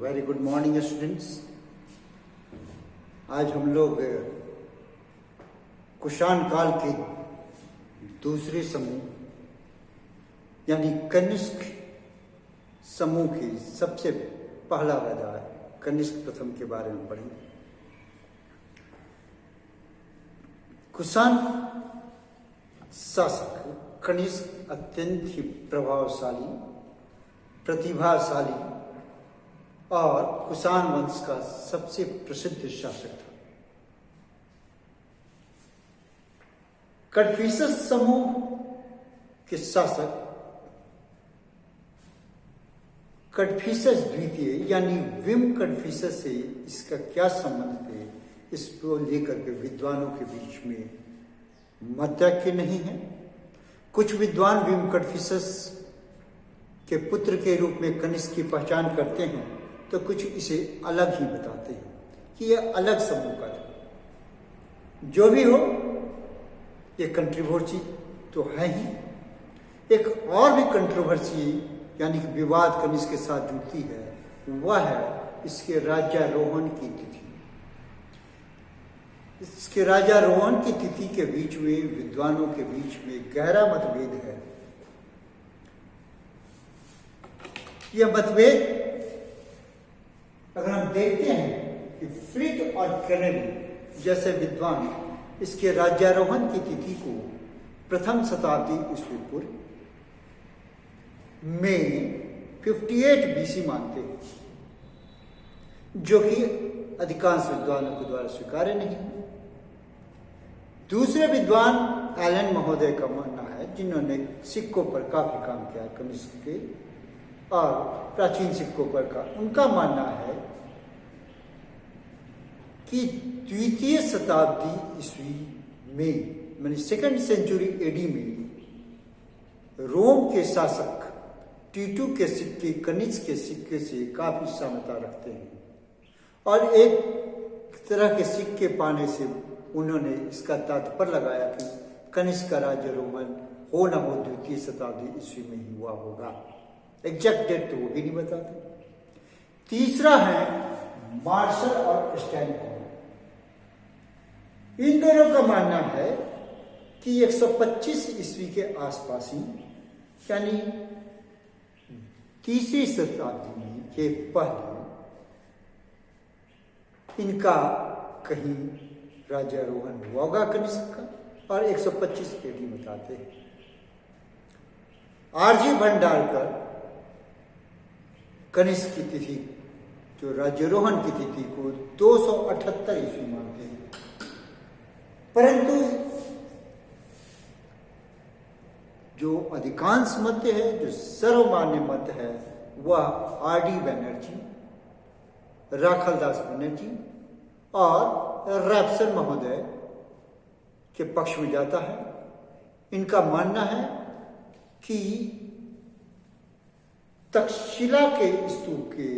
Very good morning students. आज हम लोग कुषाण काल के दूसरे समूह यानी कनिष्क समूह की सबसे पहला अध्याय कनिष्क प्रथम के बारे में पढ़ेंगे। कुषाण शासक कनिष्क अत्यंत ही प्रभावशाली, प्रतिभाशाली और कुषाण वंश का सबसे प्रसिद्ध शासक था। कड़फिसस समूह के शासक कड़फिसस द्वितीय यानी विम कड़फिसस से इसका क्या संबंध है, इसको लेकर के विद्वानों के बीच में मतैक्य नहीं है। कुछ विद्वान विम कड़फिसस के पुत्र के रूप में कनिष्क की पहचान करते हैं, तो कुछ इसे अलग ही बताते हैं कि यह अलग समूह का था। जो भी हो, ये कंट्रोवर्सी तो है ही। एक और भी कंट्रोवर्सी यानी कि विवाद कनिष्क के साथ जुड़ती है, वह है इसके राज्यारोहण की तिथि। इसके राज्यारोहण की तिथि के बीच में विद्वानों के बीच में गहरा मतभेद है। यह मतभेद अगर हम देखते हैं कि फ्लिट और कैनेडी जैसे विद्वान इसके राज्यारोहण की तिथि को प्रथम शताब्दी ईस्वी पूर्व में 58 बीसी मानते हैं, जो कि अधिकांश विद्वानों के द्वारा स्वीकार्य नहीं है। दूसरे विद्वान एलन महोदय का मानना है, जिन्होंने सिक्कों पर काफी काम किया कनिष्क के और प्राचीन सिक्कों पर का, उनका मानना है कि द्वितीय शताब्दी ईस्वी में मानी सेकेंड सेंचुरी एडी में रोम के शासक टीटू के सिक्के कनिष्क के सिक्के से काफी साम्यता रखते हैं और एक तरह के सिक्के पाने से उन्होंने इसका तात्पर्य लगाया कि कनिष्क का राज्यारोहण हो न हो द्वितीय शताब्दी ईस्वी में ही हुआ होगा। एग्जैक्ट डेट तो वो भी नहीं बताते। तीसरा है मार्शल और स्टैनफोर्ड। इन दोनों का मानना है कि 125 ईस्वी के आसपास ही यानी तीसरी शताब्दी के पहले इनका कहीं राज्यारोहण हुआ होगा कनिष्क का, और 125 एडी बताते हैं। आरजी भंडारकर कनिष्क की तिथि जो राज्यारोहण की तिथि को 278 ईस्वी मानते हैं, परंतु जो अधिकांश मत है, जो सर्वमान्य मत है, वह आर.डी. बनर्जी, राखलदास बनर्जी और रैप्सन महोदय के पक्ष में जाता है। इनका मानना है कि तक्षशिला के स्तूप के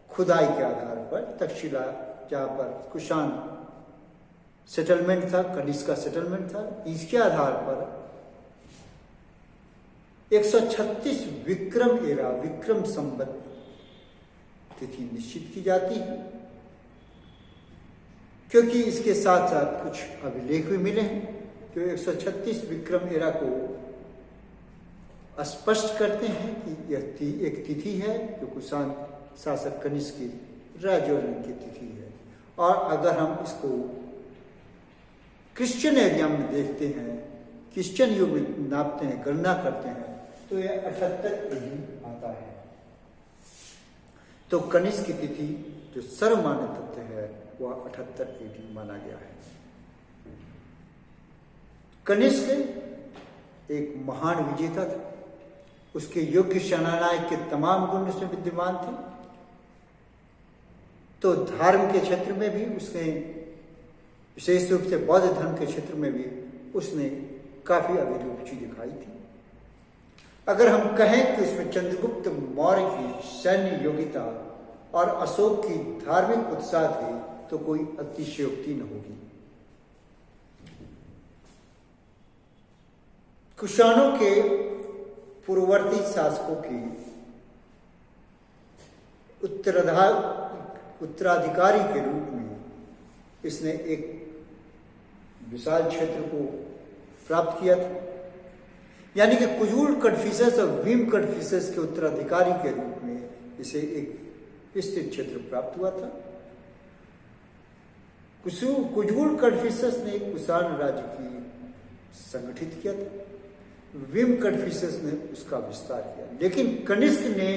खुदाई के आधार पर, तक्षशिला जहाँ पर कुषाण सेटलमेंट था, कनिष्क का सेटलमेंट था, इसके आधार पर 136 विक्रम एरा विक्रम संवत तिथि निश्चित की जाती है, क्योंकि इसके साथ साथ कुछ अभिलेख भी मिले हैं जो 136 विक्रम एरा को स्पष्ट करते हैं कि यह एक तिथि है जो कुषाण शासक कनिष्क की राज्यारोहण की तिथि है। और अगर हम इसको क्रिश्चियन एरिया में देखते हैं, क्रिश्चियन युग में नापते हैं, गणना करते हैं, तो यह 78 एडी आता है। तो कनिष्क की तिथि जो सर्वमान्य तथ्य है वह 78 एडी माना गया है। कनिष्क एक महान विजेता था। उसके योग्य सेनानायक के तमाम गुण उसमें विद्यमान थे। तो धर्म के क्षेत्र में भी उसने, विशेष रूप से बौद्ध धर्म के क्षेत्र में भी उसने काफी अभिरुचि दिखाई थी। अगर हम कहें कि उसमें चंद्रगुप्त मौर्य की सैन्य योग्यता और अशोक की धार्मिक उत्साह थी, तो कोई अतिशयोक्ति न होगी। कुषाणों के पूर्ववर्ती शासकों की उत्तराधिकारी के रूप में इसने एक विशाल क्षेत्र को प्राप्त किया था। यानी कि कुजूल कड़फिसस और विम कड़फिसस के उत्तराधिकारी के रूप में इसे एक विस्तृत क्षेत्र प्राप्त हुआ था। कुजूल कड़फिसस ने कुषाण राज्य की संगठित किया था, विम कड़फिसस ने उसका विस्तार किया। लेकिन कनिष्क ने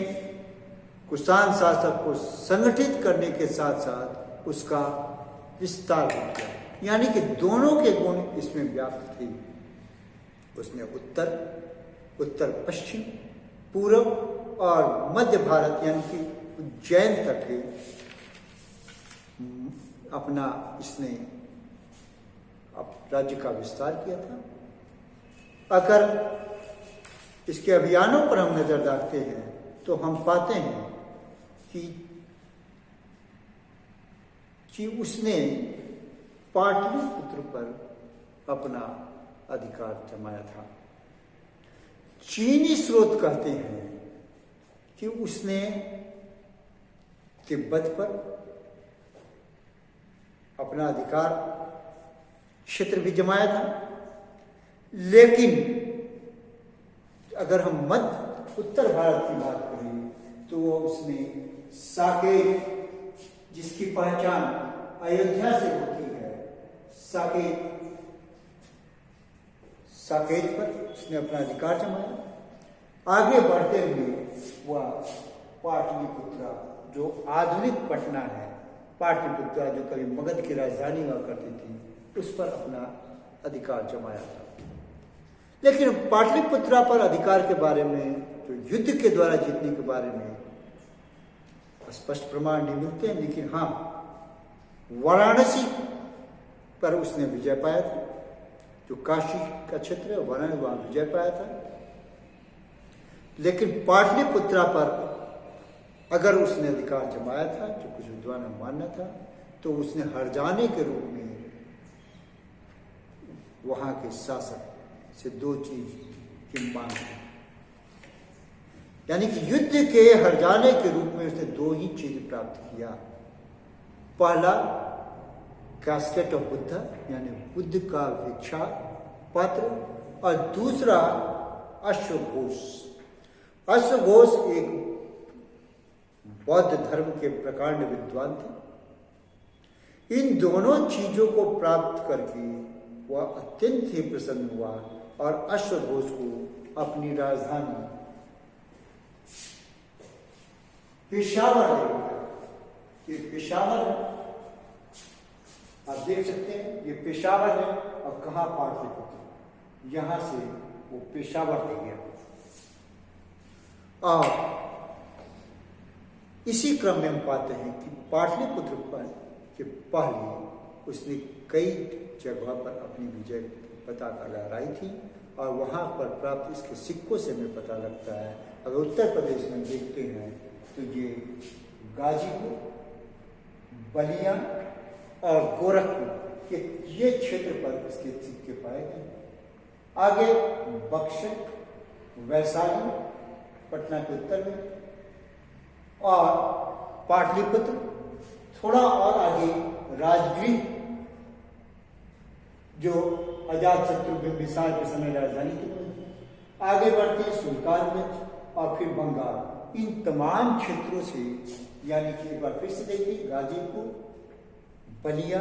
कुषाण शासक को संगठित करने के साथ साथ उसका विस्तार किया। यानी कि दोनों के गुण इसमें व्याप्त थे। उसने उत्तर पश्चिम, पूर्व और मध्य भारत यानी कि उज्जैन तक अपना इसने राज्य का विस्तार किया था। अगर इसके अभियानों पर हम नजर डालते हैं तो हम पाते हैं कि उसने पाटलिपुत्र पर अपना अधिकार जमाया था। चीनी स्रोत कहते हैं कि उसने तिब्बत पर अपना अधिकार क्षेत्र भी जमाया था। लेकिन अगर हम उत्तर भारत की बात करें तो उसने साकेत, जिसकी पहचान अयोध्या से होती है, साकेत पर उसने अपना अधिकार जमाया। आगे बढ़ते हुए वह पाटलिपुत्रा, जो आधुनिक पटना है, पाटलिपुत्रा जो कभी मगध की राजधानी हुआ करती थी, उस पर अपना अधिकार जमाया था। लेकिन पाटलिपुत्रा पर अधिकार के बारे में, जो युद्ध के द्वारा जीतने के बारे में स्पष्ट प्रमाण नहीं मिलते हैं। लेकिन हाँ, वाराणसी पर उसने विजय पाया था, जो काशी का क्षेत्र है, वाराणसी, वहां विजय पाया था। लेकिन पाटलिपुत्रा पर अगर उसने अधिकार जमाया था, जो कुछ विद्वानों ने मानना था, तो उसने हरजाने के रूप में वहां के शासक से दो चीज की मांग की। यानी कि युद्ध के हरजाने के रूप में उसने दो ही चीज प्राप्त किया। पहला कैस्केट ऑफ बुद्धा, यानी बुद्ध का भिक्षा पात्र, और दूसरा अश्वघोष। अश्वघोष एक बौद्ध धर्म के प्रकांड विद्वान थे। इन दोनों चीजों को प्राप्त करके वह अत्यंत ही प्रसन्न हुआ और अश्वघोष को अपनी राजधानी पेशावर ले गया। ये पेशावर है, आप देख सकते हैं, ये पेशावर है। और कहाँ पाटलिपुत्र, यहां से वो पेशावर ले गया। और इसी क्रम में हम पाते हैं कि पाटलिपुत्र पर के पहले उसने कई जगह पर अपनी विजय पताका लहराई थी। और वहां पर प्राप्त इसके सिक्कों से हमें पता लगता है। अगर उत्तर प्रदेश में देखते हैं तो ये गाजीपुर, बलिया और गोरखपुर के ये क्षेत्र पर इसके सिक्के पाए गए। आगे बक्सर, वैशाली पटना के उत्तर में, और पाटलिपुत्र, थोड़ा और आगे राजगृह, जो अजातशत्रु बिंबिसार के समय राजधानी थी। आगे बढ़ते सुल्तानगंज और फिर बंगाल। इन तमाम क्षेत्रों से, यानी कि एक बार फिर से देखिए, गाजीपुर, बलिया,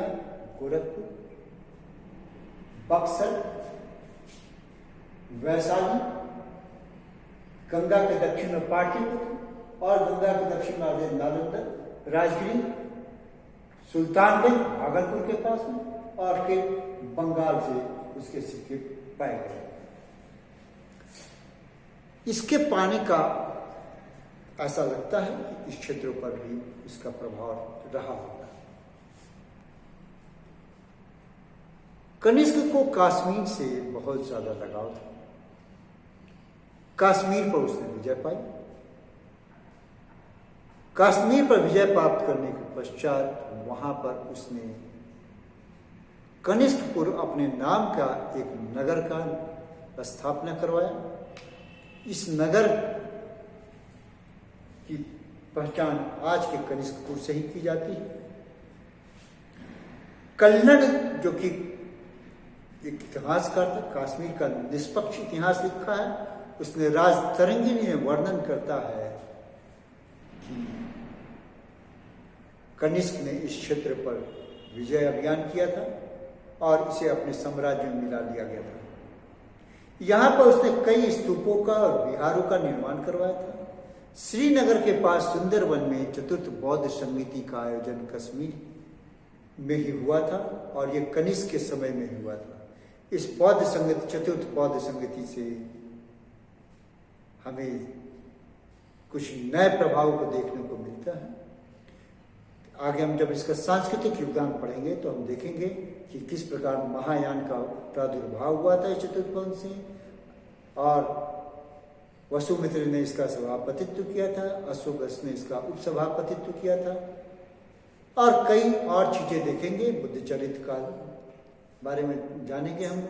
गोरखपुर, बक्सर, वैशाली, गंगा के दक्षिण में पाटलिपुत्र और गंगा के दक्षिण में आगे नालंदा, राजगीर, सुल्तानगंज भागलपुर के पास में, और फिर बंगाल से उसके सिक्के पाए गए। इसके पानी का ऐसा लगता है कि इस क्षेत्रों पर भी इसका प्रभाव रहा होगा। कनिष्क को कश्मीर से बहुत ज्यादा लगाव था। कश्मीर पर उसने विजय पाई। कश्मीर पर विजय प्राप्त करने के पश्चात वहां पर उसने कनिष्कपुर अपने नाम का एक नगर का स्थापना करवाया। इस नगर की पहचान आज के कनिष्क से ही की जाती है। कल्लड़ जो कि एक इतिहासकार था, कश्मीर का निष्पक्ष इतिहास लिखा है, उसने राजतरंगिणी में वर्णन करता है कि कनिष्क ने इस क्षेत्र पर विजय अभियान किया था और इसे अपने साम्राज्य में मिला लिया गया था। यहाँ पर उसने कई स्तूपों का और विहारों का निर्माण करवाया था। श्रीनगर के पास सुंदरवन में चतुर्थ बौद्ध समिति का आयोजन कश्मीर में ही हुआ था और ये कनिष्क के समय में हुआ था। इस बौद्ध संगति, चतुर्थ बौद्ध संगति से हमें कुछ नए प्रभाव को देखने को मिलता है। आगे हम जब इसका सांस्कृतिक योगदान पढ़ेंगे तो हम देखेंगे कि किस प्रकार महायान का प्रादुर्भाव हुआ था इस चतुर्थ बौद्ध से, और वसुमित्र ने इसका सभापतित्व किया था, अशोकस ने इसका उपसभापतित्व किया था, और कई और चीजें देखेंगे। बुद्ध चरित्र का बारे में जानेंगे हम।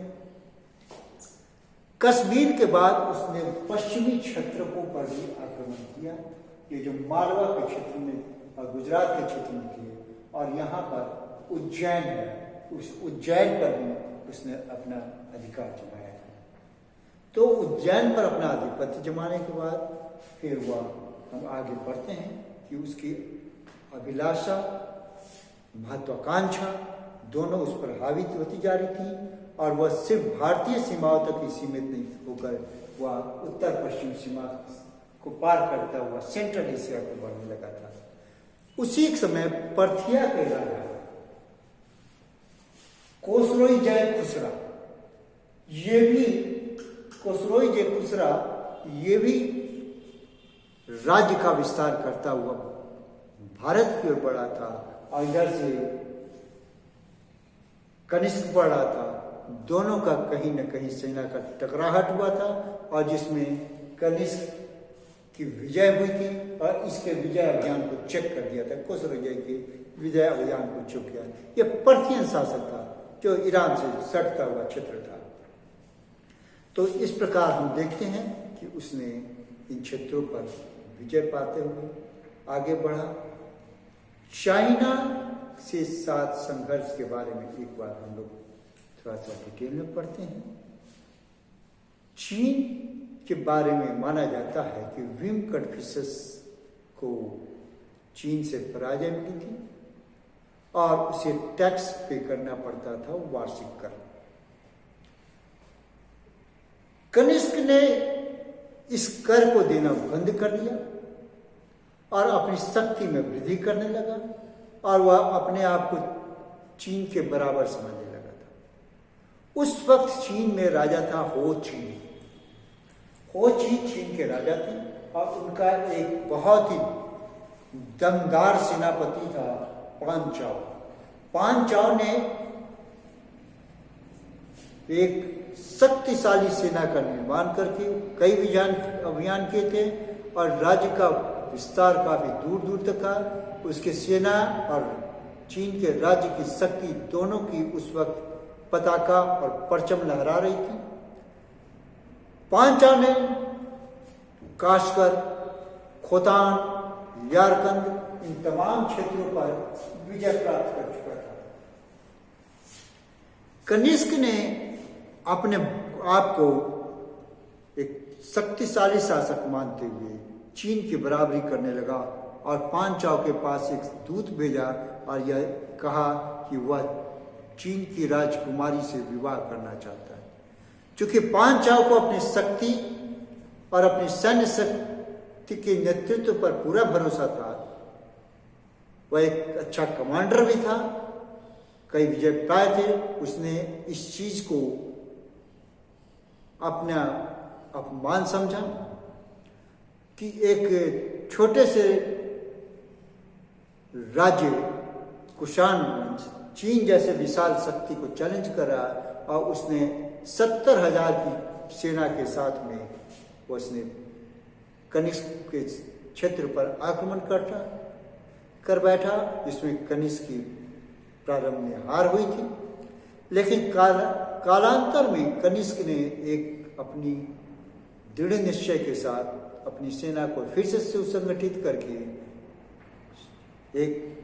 कश्मीर के बाद उसने पश्चिमी क्षेत्रों पर भी आक्रमण किया, ये जो मालवा के क्षेत्र में और गुजरात के क्षेत्र में किए, और यहाँ पर उज्जैन है, उस उज्जैन पर भी उसने अपना अधिकार जमाया था। तो उज्जैन पर अपना आधिपत्य जमाने के बाद फिर वह हम आगे बढ़ते हैं कि उसकी अभिलाषा, महत्वाकांक्षा दोनों उस पर हावी होती जा रही थी, और वह सिर्फ भारतीय सीमाओं तक ही सीमित नहीं होकर वह उत्तर पश्चिम सीमा को पार करता हुआ सेंट्रल एशिया को बढ़ने लगा था। उसी समय पर्थिया के राजा कोसरोई जय खुसरा, ये भी राज्य का विस्तार करता हुआ भारत की ओर बढ़ा था, और इधर से कनिष्क बढ़ा था। दोनों का कहीं न कहीं सेना का टकराहट हुआ था, और जिसमें कनिष्क की विजय हुई थी, और इसके विजय अभियान को चेक कर दिया था। कोसरोई के विजय अभियान को चुक गया। यह पर्थियन शासक था जो ईरान से सटता हुआ क्षेत्र था। तो इस प्रकार हम देखते हैं कि उसने इन क्षेत्रों पर विजय पाते हुए आगे बढ़ा। चाइना से साथ संघर्ष के बारे में एक बार हम लोग थोड़ा सा डिटेल में पढ़ते हैं। चीन के बारे में माना जाता है कि विम कन्फ्यूशियस को चीन से पराजय मिली थी और उसे टैक्स पे करना पड़ता था, वार्षिक कर। कनिष्क ने इस कर को देना बंद कर दिया और अपनी शक्ति में वृद्धि करने लगा, और वह अपने आप को चीन के बराबर समझने लगा था। उस वक्त चीन में राजा था हो ची। चीन के राजा थे, और उनका एक बहुत ही दमदार सेनापति था पांचाओ। पांचाओ ने एक शक्तिशाली सेना का निर्माण करके कई अभियान किए थे, और राज्य का विस्तार काफी दूर दूर तक था। उसके सेना और चीन के राज्य की शक्ति दोनों की उस वक्त पताका और परचम लहरा रही थी। पांचाल ने काशगर, खोतान, यारकंद इन तमाम क्षेत्रों पर विजय प्राप्त कर चुका था। कनिष्क ने अपने आप को एक शक्तिशाली शासक मानते हुए चीन की बराबरी करने लगा, और पांचाल के पास एक दूत भेजा और यह कहा कि वह चीन की राजकुमारी से विवाह करना चाहता है। क्योंकि पांचाल को अपनी शक्ति और अपनी सैन्य शक्ति के नेतृत्व पर पूरा भरोसा था। वह एक अच्छा कमांडर भी था, कई विजय पाए थे। उसने इस चीज को अपना अपमान समझा कि एक छोटे से राज्य कुषाण वंश चीन जैसे विशाल शक्ति को चैलेंज कर रहा है, और उसने 70,000 की सेना के साथ में उसने कनिष्क के क्षेत्र पर आक्रमण कर बैठा, जिसमें कनिष्क की प्रारंभ में हार हुई थी। लेकिन कालांतर में कनिष्क ने एक अपनी दृढ़ निश्चय के साथ अपनी सेना को फिर से सुसंगठित करके एक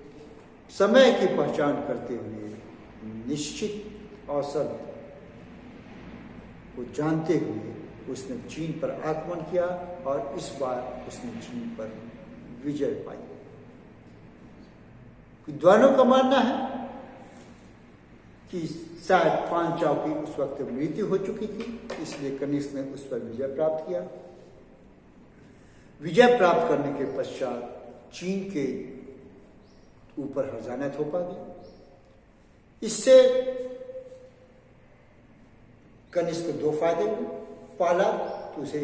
समय की पहचान करते हुए निश्चित अवसर को जानते हुए उसने चीन पर आक्रमण किया और इस बार उसने चीन पर विजय पाई। विद्वानों का मानना है कि शायद पांचाल की उस वक्त मृत्यु हो चुकी थी, इसलिए कनिष्क ने उस पर विजय प्राप्त किया। विजय प्राप्त करने के पश्चात चीन के ऊपर हर्जाना थोपा गया। इससे कनिष्क को दो फायदे हुए। पहला तो उसे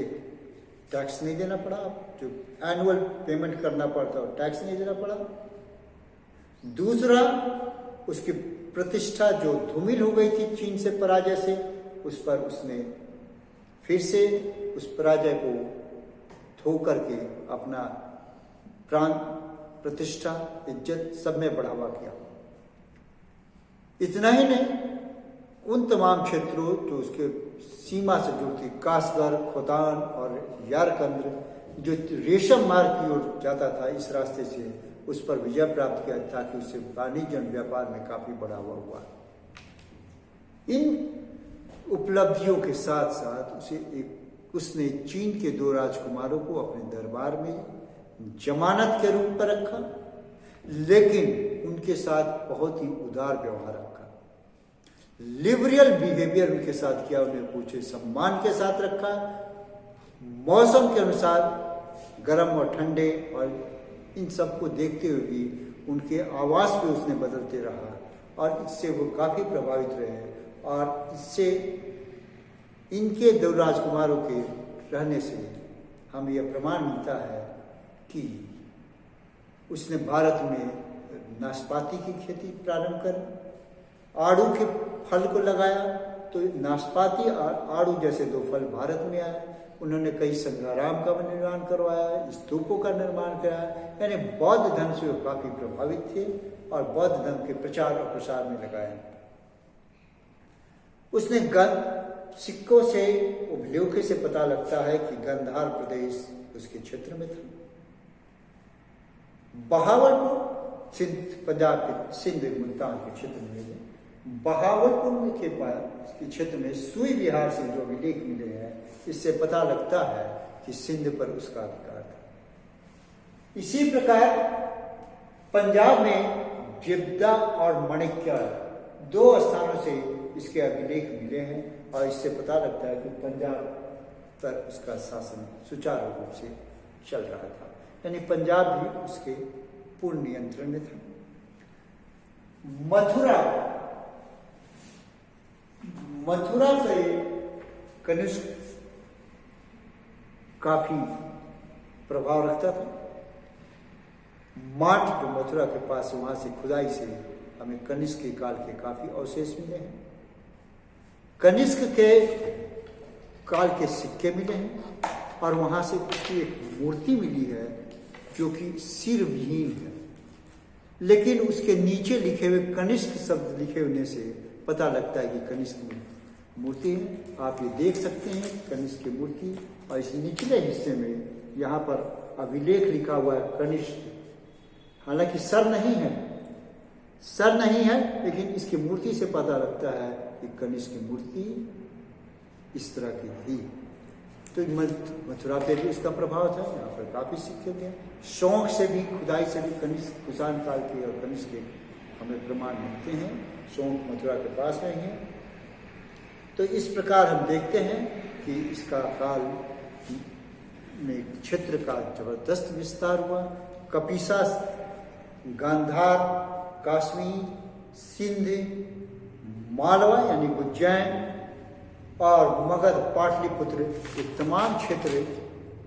टैक्स नहीं देना पड़ा, जो एनुअल पेमेंट करना पड़ता है टैक्स नहीं देना पड़ा। दूसरा, उसकी प्रतिष्ठा जो धूमिल हो गई थी चीन से पराजय से, उस पर उसने फिर से उस पराजय को धो करके अपना प्राण, प्रतिष्ठा, इज्जत सब में बढ़ावा किया। इतना ही नहीं, उन तमाम क्षेत्रों जो उसके सीमा से जुड़ती कासगढ़, खोतान और यारकंद्र, जो रेशम मार्ग की ओर जाता था इस रास्ते से, उस पर विजय प्राप्त किया ताकि उससे वाणिज्य और व्यापार में काफी बढ़ावा हुआ। इन उपलब्धियों के साथ साथ उसने चीन के दो राजकुमारों को अपने दरबार में जमानत के रूप पर रखा, लेकिन उनके साथ बहुत ही उदार व्यवहार रखा। लिबरल बिहेवियर उनके साथ किया, उन्हें पूछे सम्मान के साथ रखा। मौसम के अनुसार गर्म और ठंडे और इन सबको देखते हुए भी उनके आवास भी उसने बदलते रहा और इससे वो काफी प्रभावित रहे। और इससे इनके दो राजकुमारों के रहने से हमें यह प्रमाण मिलता है कि उसने भारत में नाशपाती की खेती प्रारंभ कर, आड़ू के फल को लगाया, तो नाशपाती और आड़ू जैसे दो फल भारत में आए। उन्होंने कई संघाराम का निर्माण करवाया, स्तूपों का निर्माण कराया, यानी बौद्ध धर्म से वो काफी प्रभावित थे और बौद्ध धर्म के प्रचार और प्रसार में लगाया। उसने सिक्कों से, अभिलेखों से पता लगता है कि गंधार प्रदेश उसके क्षेत्र में था। बहावलपुर सिंध, पंजाब के सिंध मुल्तान के क्षेत्र में, बहावलपुर के पास के क्षेत्र में सुई विहार से जो अभिलेख मिले हैं, इससे पता लगता है कि सिंध पर उसका अधिकार था। इसी प्रकार पंजाब में जिब्दा और मणिक्या दो स्थानों से इसके अभिलेख मिले हैं और इससे पता लगता है कि पंजाब पर उसका शासन सुचारू रूप से चल रहा था, यानी पंजाब भी उसके पूर्ण नियंत्रण में था। मथुरा से कनिष्क काफी प्रभाव रखता था। माट जो मथुरा के पास, वहां से खुदाई से हमें कनिष्क के काल के काफी अवशेष मिले हैं। कनिष्क के काल के सिक्के मिले हैं और वहां से उसकी एक मूर्ति मिली है जो कि सिर विहीन है, लेकिन उसके नीचे लिखे हुए कनिष्क शब्द लिखे होने से पता लगता है कि कनिष्क मूर्ति है। आप ये देख सकते हैं कनिष्क की मूर्ति, और इस निचले हिस्से में यहाँ पर अभिलेख लिखा हुआ है कनिष्क। हालांकि सर नहीं है, लेकिन इसकी मूर्ति से पता लगता है कि कनिष्क की मूर्ति इस तरह की थी। तो मथुरा पे भी उसका प्रभाव था, यहाँ पर काफी सिक्के थे। शौक से भी, खुदाई से भी कनिष्क, कुषाण काल के और कनिष्क के हमें प्रमाण मिलते हैं। शौक मथुरा के पास में है। तो इस प्रकार हम देखते हैं कि इसका काल में क्षेत्र का जबरदस्त विस्तार हुआ। कपिसा, गांधार, कश्मीर, सिंध, मालवा यानी उज्जैन और मगध, पाटलिपुत्र, ये तमाम क्षेत्र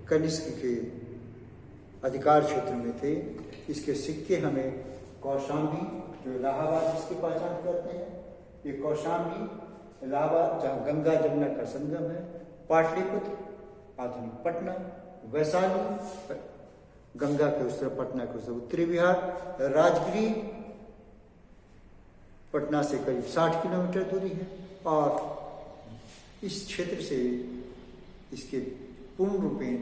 कनिष्क के अधिकार क्षेत्र में थे। इसके सिक्के हमें कौशाम्बी, जो इलाहाबाद जिसकी पहचान करते हैं, ये कौशाम्बी इलाहाबाद जहाँ गंगा जमुना का संगम है, पाटलिपुत्र आधुनिक पटना, वैशाली गंगा के उस तरफ, पटना के उस तरफ उत्तरी बिहार, राजगिरी पटना से करीब 60 किलोमीटर दूरी है। और इस क्षेत्र से इसके पूर्ण रूपेण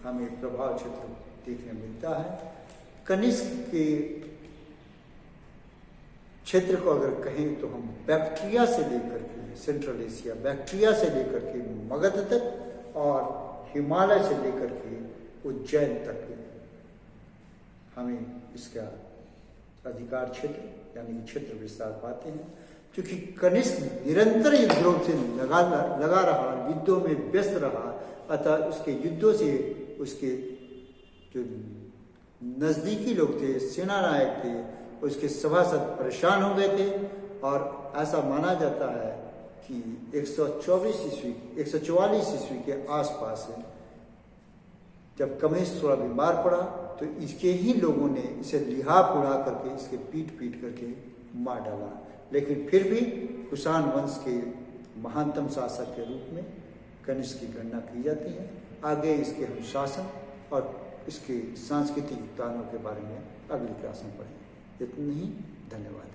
हमें प्रभाव क्षेत्र देखने मिलता है। कनिष्क के क्षेत्र को अगर कहें तो हम बैक्टीरिया से लेकर के सेंट्रल एशिया, बैक्टीरिया से लेकर के मगध तक और हिमालय से लेकर के उज्जैन तक हमें इसका अधिकार क्षेत्र यानी कि क्षेत्र विस्तार पाते हैं। क्योंकि कनिष्क निरंतर युद्धों से लगा रहा, युद्धों में व्यस्त रहा, अतः उसके युद्धों से उसके जो नज़दीकी लोग थे, सेना नायक थे, उसके सभासद परेशान हो गए थे। और ऐसा माना जाता है कि 144 ईस्वी के आसपास जब कमेश थोड़ा बीमार पड़ा तो इसके ही लोगों ने इसे लिहाफ उड़ा करके इसके पीट करके मार डाला। लेकिन फिर भी कुषाण वंश के महानतम शासक के रूप में कनिष्क की गणना की जाती है। आगे इसके हम शासन और इसके सांस्कृतिक योगदानों के बारे में अगली क्लास में पढ़ेंगे। इतना ही, धन्यवाद।